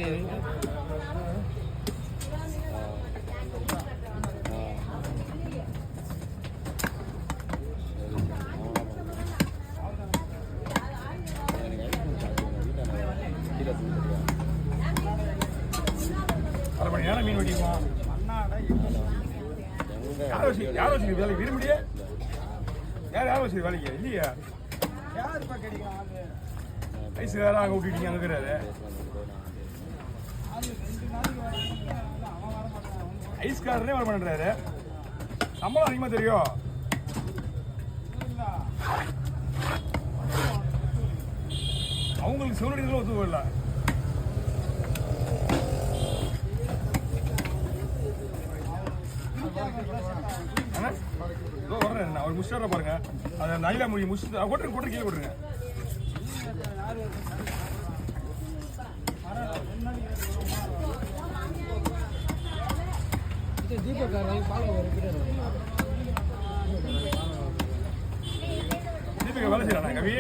அரை மணி நேரம் மீன் வெட்டிக்குவோம். யார் வச்சுக்க வேலைக்கு விரும்பிடியே? யார் வச்சுக்க வேலைக்கு இல்லையா? ஐஸ் வேற அங்கே விட்டுட்டீங்க அங்கே இருக்கிறாரு. ஐஸ்காரனே வர பண்ணுறாரு. சம்பளம் அதிகமாக தெரியும். அவங்களுக்கு சிவனடிகளும் ஒத்து போயிடல. வர்றேன் நான் ஒரு முடிச்சுட்டு பாருங்க. அதை நல்லா முடியும் முடிச்சுட்டு கொட்டு கீழே போட்டுருங்க. தீபக வேலை செய்யறானா கவி?